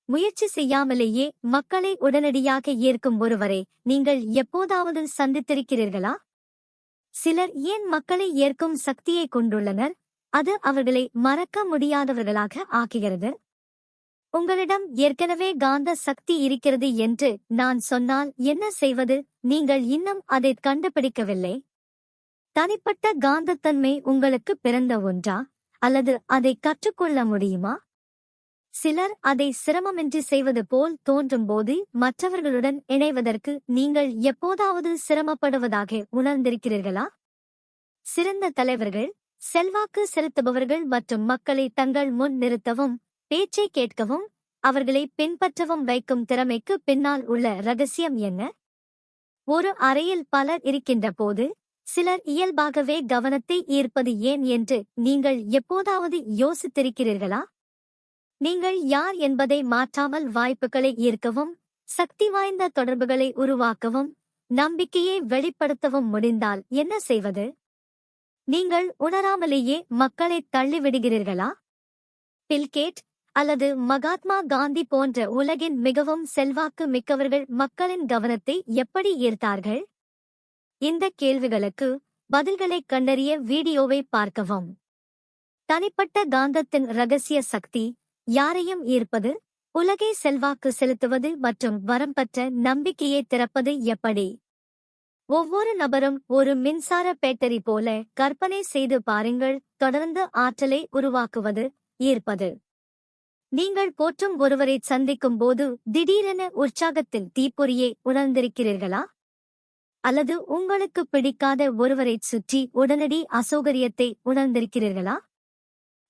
முயற்சி செய்யாமலேயே மக்களை உடனடியாக ஈர்க்கும் ஒருவரை நீங்கள் எப்போதாவது சந்தித்திருக்கிறீர்களா? சிலர் ஏன் மக்களை ஈர்க்கும் சக்தியை கொண்டுள்ளனர், அது அவர்களை மறக்க முடியாதவர்களாக ஆக்குகிறது. உங்களிடம் ஏற்கனவே காந்த சக்தி இருக்கிறது என்று நான் சொன்னால் என்ன செய்வது? நீங்கள் இன்னும் அதை கண்டுபிடிக்கவில்லை. தனிப்பட்ட காந்தத்தன்மை உங்களுக்கு பிறந்த ஒன்றா, அல்லது அதை கற்றுக்கொள்ள முடியுமா? சிலர் அதை சிரமமின்றி செய்வது போல் தோன்றும்போது மற்றவர்களுடன் இணைவதற்கு நீங்கள் எப்போதாவது சிரமப்படுவதாக உணர்ந்திருக்கிறீர்களா? சிறந்த தலைவர்கள், செல்வாக்கு செலுத்துபவர்கள் மற்றும் மக்களை தங்கள் முன் நிறுத்தவும், பேச்சை கேட்கவும், அவர்களை பின்பற்றவும் வைக்கும் திறமைக்கு பின்னால் உள்ள ரகசியம் என்ன? ஒரு அறையில் பலர் இருக்கின்ற போது சிலர் இயல்பாகவே கவனத்தை ஈர்ப்பது ஏன் என்று நீங்கள் எப்போதாவது யோசித்திருக்கிறீர்களா? நீங்கள் யார் என்பதை மாற்றாமல் வாய்ப்புகளை ஈர்க்கவும், சக்தி வாய்ந்த தொடர்புகளை உருவாக்கவும், நம்பிக்கையை வெளிப்படுத்தவும் முடிந்தால் என்ன செய்வது? நீங்கள் உணராமலேயே மக்களை தள்ளிவிடுகிறீர்களா? பில்கேட் அல்லது மகாத்மா காந்தி போன்ற உலகின் மிகவும் செல்வாக்கு மிக்கவர்கள் மக்களின் கவனத்தை எப்படி ஈர்த்தார்கள்? இந்த கேள்விகளுக்கு பதில்களை கண்டறிய வீடியோவை பார்க்கவும். தனிப்பட்ட காந்தத்தின் ரகசிய சக்தி, யாரையும் ஈர்ப்பது, உலகை செல்வாக்கு செலுத்துவது மற்றும் வரம்பற்ற நம்பிக்கையை திறப்பது எப்படி? ஒவ்வொரு நபரும் ஒரு மின்சார பேட்டரி போல கற்பனை செய்து பாருங்கள். தொடர்ந்து ஆற்றலை உருவாக்குவது, ஈர்ப்பது. நீங்கள் போற்றும் ஒருவரை சந்திக்கும் போது திடீரென உற்சாகத்தில் தீப்பொறியை உணர்ந்திருக்கிறீர்களா? அல்லது உங்களுக்கு பிடிக்காத ஒருவரைச் சுற்றி உடனடி அசௌகரியத்தை உணர்ந்திருக்கிறீர்களா?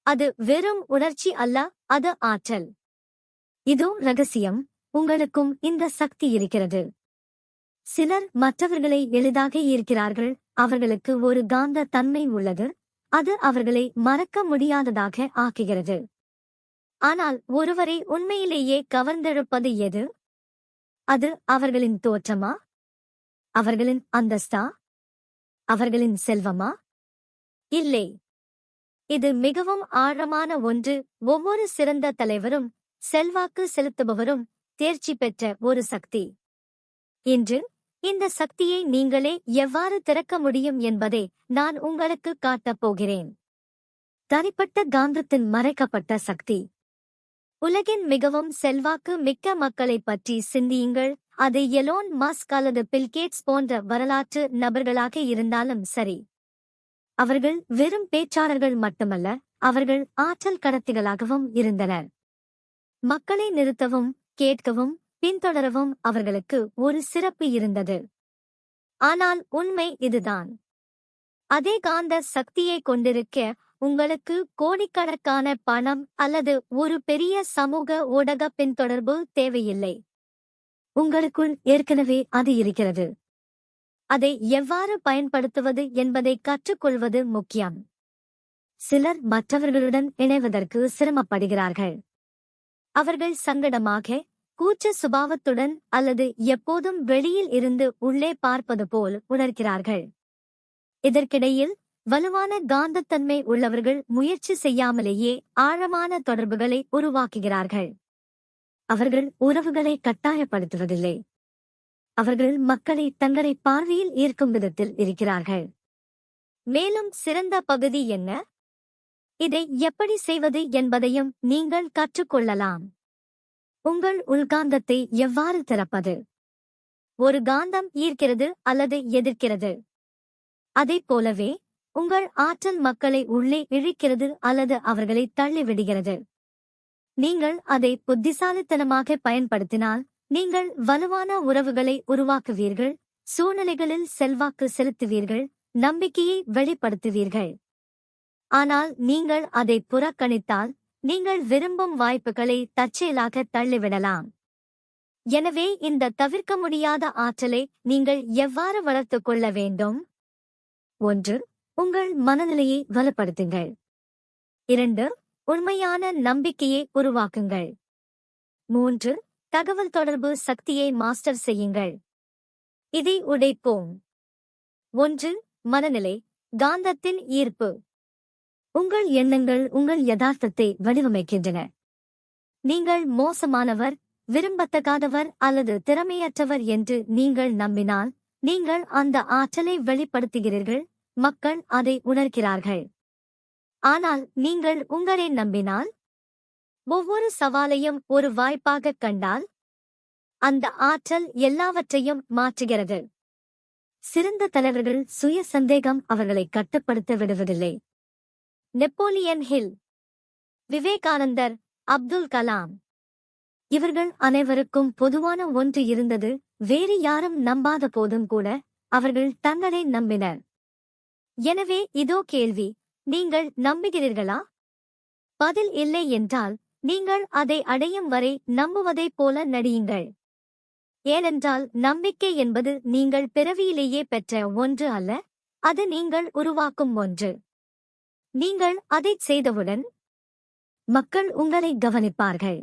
அது வெறும் உணர்ச்சி அல்ல, அது ஆற்றல். இதோ ரகசியம், உங்களுக்கும் இந்த சக்தி இருக்கிறது. சிலர் மற்றவர்களை எளிதாக ஈர்க்கிறார்கள். அவர்களுக்கு ஒரு காந்த தன்மை உள்ளது, அது அவர்களை மறக்க முடியாததாக ஆக்குகிறது. ஆனால் ஒருவரை உண்மையிலேயே கவர்ந்தெழுப்பது எது? அது அவர்களின் தோற்றமா? அவர்களின் அந்தஸ்தா? அவர்களின் செல்வமா? இல்லை. இது மிகவும் ஆழமான ஒன்று. ஒவ்வொரு சிறந்த தலைவரும், செல்வாக்கு செலுத்துபவரும் தேர்ச்சி பெற்ற ஒரு சக்தி. இன்று இந்த சக்தியை நீங்களே எவ்வாறு திறக்க முடியும் என்பதை நான் உங்களுக்கு காட்டப் போகிறேன். தனிப்பட்ட காந்தத்தின் மறைக்கப்பட்ட சக்தி. உலகின் மிகவும் செல்வாக்கு மிக்க மக்களைப் பற்றி சிந்தியுங்கள். அது எலோன் மஸ்க் அல்லது பில்கேட்ஸ் போன்ற வரலாற்று நபர்களாக இருந்தாலும் சரி. அவர்கள் வெறும் பேச்சாளர்கள் மட்டுமல்ல, அவர்கள் ஆற்றல் கடத்திகளாகவும் இருந்தனர். மக்களை நிறுத்தவும், கேட்கவும், பின்தொடரவும் அவர்களுக்கு ஒரு சிறப்பு இருந்தது. ஆனால் உண்மை இதுதான். அதே காந்த சக்தியை கொண்டிருக்க உங்களுக்கு கோடிக்கணக்கான பணம் அல்லது ஒரு பெரிய சமூக ஊடக பின்தொடர்பு தேவையில்லை. உங்களுக்குள் ஏற்கனவே அது இருக்கிறது. அதை எவ்வாறு பயன்படுத்துவது என்பதை கற்றுக்கொள்வது முக்கியம். சிலர் மற்றவர்களுடன் இணைவதற்கு சிரமப்படுகிறார்கள். அவர்கள் சங்கடமாக, கூச்ச சுபாவத்துடன் அல்லது எப்போதும் வெளியில் இருந்து உள்ளே பார்ப்பது போல் உணர்கிறார்கள். இதற்கிடையில் வலுவான காந்தத்தன்மை உள்ளவர்கள் முயற்சி செய்யாமலேயே ஆழமான தொடர்புகளை உருவாக்குகிறார்கள். அவர்கள் உறவுகளை கட்டாயப்படுத்துவதில்லை. அவர்கள் மக்களை தங்களை பார்வையில் ஈர்க்கும் விதத்தில் இருக்கிறார்கள். மேலும் சிறந்த பகுதி என்ன? இதை எப்படி செய்வது என்பதையும் நீங்கள் கற்றுக்கொள்ளலாம். உங்கள் உள்காந்தத்தை எவ்வாறு திறப்பது? ஒரு காந்தம் ஈர்க்கிறது அல்லது எதிர்க்கிறது. அதைப் போலவே உங்கள் ஆற்றல் மக்களை உள்ளே இழுக்கிறது அல்லது அவர்களை தள்ளிவிடுகிறது. நீங்கள் அதை புத்திசாலித்தனமாக பயன்படுத்தினால் நீங்கள் வலுவான உறவுகளை உருவாக்குவீர்கள், சூழ்நிலைகளில் செல்வாக்கு செலுத்துவீர்கள், நம்பிக்கையை வெளிப்படுத்துவீர்கள். ஆனால் நீங்கள் அதை புறக்கணித்தால் நீங்கள் விரும்பும் வாய்ப்புகளை தற்செயலாக தள்ளிவிடலாம். எனவே இந்த தவிர்க்க முடியாத ஆற்றலை நீங்கள் எவ்வாறு வளர்த்துக் கொள்ள வேண்டும்? 1. உங்கள் மனநிலையை வலுப்படுத்துங்கள். 2. உண்மையான நம்பிக்கையை உருவாக்குங்கள். 3. தகவல் தொடர்பு சக்தியை மாஸ்டர் செய்யுங்கள். இதை உடைப்போம். 1. மனநிலை, காந்தத்தின் ஈர்ப்பு. உங்கள் எண்ணங்கள் உங்கள் யதார்த்தத்தை வடிவமைக்கின்றன. நீங்கள் மோசமானவர், விரும்பத்தகாதவர் அல்லது திறமையற்றவர் என்று நீங்கள் நம்பினால் நீங்கள் அந்த ஆற்றலை வெளிப்படுத்துகிறீர்கள், மக்கள் அதை உணர்கிறார்கள். ஆனால் நீங்கள் உங்களை நம்பினால், ஒவ்வொரு சவாலையும் ஒரு வாய்ப்பாகக் கண்டால், அந்த ஆற்றல் எல்லாவற்றையும் மாற்றுகிறது. சிறந்த தலைவர்கள் சுய சந்தேகம் அவர்களை கட்டுப்படுத்த விடுவதில்லை. நெப்போலியன் ஹில், விவேகானந்தர், அப்துல் கலாம், இவர்கள் அனைவருக்கும் பொதுவான ஒன்று இருந்தது. வேறு யாரும் நம்பாத போதும் கூட அவர்கள் தங்களை நம்பினர். எனவே இதோ கேள்வி, நீங்கள் நம்புகிறீர்களா? பதில் இல்லை என்றால் நீங்கள் அதை அடையும் வரை நம்புவதைப் போல நடியுங்கள். ஏனென்றால் நம்பிக்கை என்பது நீங்கள் பிறவியிலேயே பெற்ற ஒன்று அல்ல, அது நீங்கள் உருவாக்கும் ஒன்று. நீங்கள் அதைச் செய்தவுடன் மக்கள் உங்களை கவனிப்பார்கள்.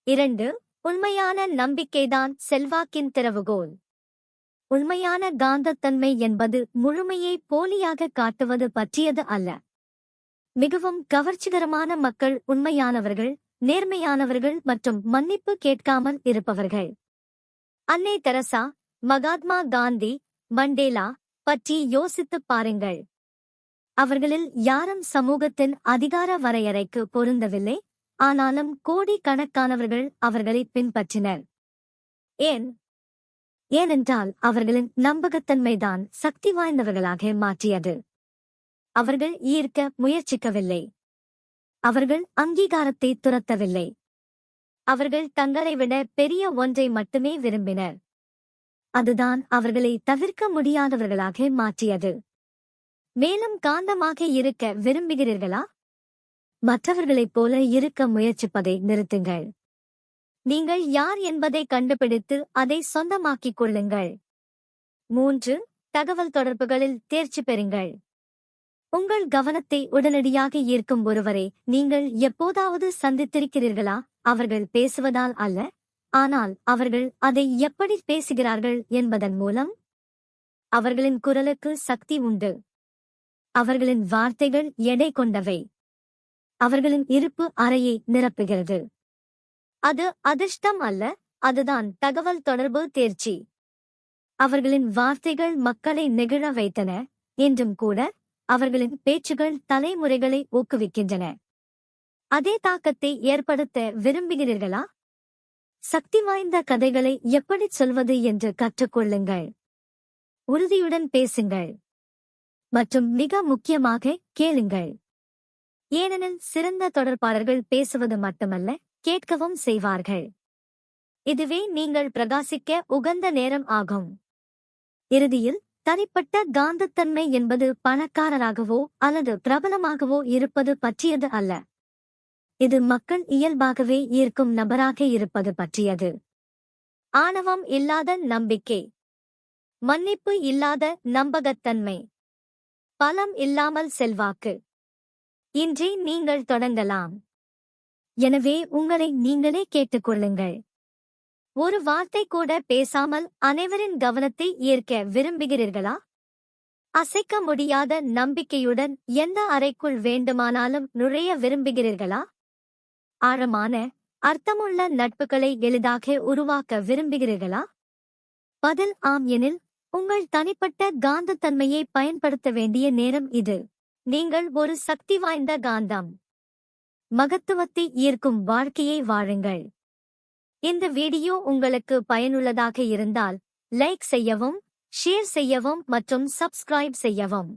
2. உண்மையான நம்பிக்கைதான் செல்வாக்கின் திறவுகோல். உண்மையான காந்தத்தன்மை என்பது முழுமையை போலியாக காட்டுவது பற்றியது அல்ல. மிகவும் கவர்ச்சிகரமான மக்கள் உண்மையானவர்கள், நேர்மையானவர்கள் மற்றும் மன்னிப்பு கேட்காமல் இருப்பவர்கள். அன்னை தெரசா, மகாத்மா காந்தி, மண்டேலா பற்றி யோசித்துப் பாருங்கள். அவர்களில் யாரும் சமூகத்தின் அதிகார வரையறைக்கு பொருந்தவில்லை, ஆனாலும் கோடிக்கணக்கானவர்கள் அவர்களை பின்பற்றினர். ஏனென்றால் அவர்களின் நம்பகத்தன்மைதான் சக்தி வாய்ந்தவர்களாக மாற்றியது. அவர்கள் ஈர்க்க முயற்சிக்கவில்லை. அவர்கள் அங்கீகாரத்தை துரத்தவில்லை. அவர்கள் தங்களை விட பெரிய ஒன்றை மட்டுமே விரும்பினர். அதுதான் அவர்களை தவிர்க்க முடியாதவர்களாக மாற்றியது. மேலும் காந்தமாக இருக்க விரும்புகிறீர்களா? மற்றவர்களைப் போல இருக்க முயற்சிப்பதை நிறுத்துங்கள். நீங்கள் யார் என்பதை கண்டுபிடித்து அதை சொந்தமாக்கிக் கொள்ளுங்கள். 3. தகவல் தொடர்புகளில் தேர்ச்சி பெறுங்கள். உங்கள் கவனத்தை உடனடியாக ஈர்க்கும் ஒருவரை நீங்கள் எப்போதாவது சந்தித்திருக்கிறீர்களா? அவர்கள் பேசுவதால் அல்ல, ஆனால் அவர்கள் அதை எப்படி பேசுகிறார்கள் என்பதன் மூலம். அவர்களின் குரலுக்கு சக்தி உண்டு. அவர்களின் வார்த்தைகள் எடை கொண்டவை. அவர்களின் இருப்பு அறையை நிரப்புகிறது. அது அதிர்ஷ்டம் அல்ல, அதுதான் தகவல் தொடர்பு தேர்ச்சி. அவர்களின் வார்த்தைகள் மக்களை நெகிழ வைத்தன, என்றும் கூட அவர்களின் பேச்சுகள் தலைமுறைகளை ஊக்குவிக்கின்றன. அதே தாக்கத்தை ஏற்படுத்த விரும்புகிறீர்களா? சக்தி வாய்ந்த கதைகளை எப்படி சொல்வது என்று கற்றுக்கொள்ளுங்கள். உறுதியுடன் பேசுங்கள். மற்றும் மிக முக்கியமாக கேளுங்கள். ஏனெனில் சிறந்த தொடர்பாளர்கள் பேசுவது மட்டுமல்ல, கேட்கவும் செய்வார்கள். இதுவே நீங்கள் பிரகாசிக்க உகந்த நேரம் ஆகும். இறுதியில், தனிப்பட்ட காந்தத்தன்மை என்பது பணக்காரராகவோ அல்லது பிரபலமாகவோ இருப்பது பற்றியது அல்ல. இது மக்கள் இயல்பாகவே ஈர்க்கும் நபராக இருப்பது பற்றியது. ஆணவம் இல்லாத நம்பிக்கை, மன்னிப்பு இல்லாத நம்பகத்தன்மை, பலம் இல்லாமல் செல்வாக்கு. இன்றே நீங்கள் தொடங்கலாம். எனவே உங்களை நீங்களே கேட்டுக்கொள்ளுங்கள். ஒரு வார்த்தை கூட பேசாமல் அனைவரின் கவனத்தை ஈர்க்க விரும்புகிறீர்களா? அசைக்க முடியாத நம்பிக்கையுடன் எந்த அறைக்குள் வேண்டுமானாலும் நுழைய விரும்புகிறீர்களா? ஆழமான, அர்த்தமுள்ள நட்புகளை எளிதாக உருவாக்க விரும்புகிறீர்களா? பதில் ஆம் எனில், உங்கள் தனிப்பட்ட காந்தத்தன்மையை பயன்படுத்த வேண்டிய நேரம் இது. நீங்கள் ஒரு சக்தி வாய்ந்த காந்தம். மகத்துவத்தை ஈர்க்கும் வாழ்க்கையை வாழுங்கள். இந்த வீடியோ உங்களுக்கு பயனுள்ளதாக இருந்தால் லைக் செய்யவும், ஷேர் செய்யவும் மற்றும் சப்ஸ்கிரைப் செய்யவும்.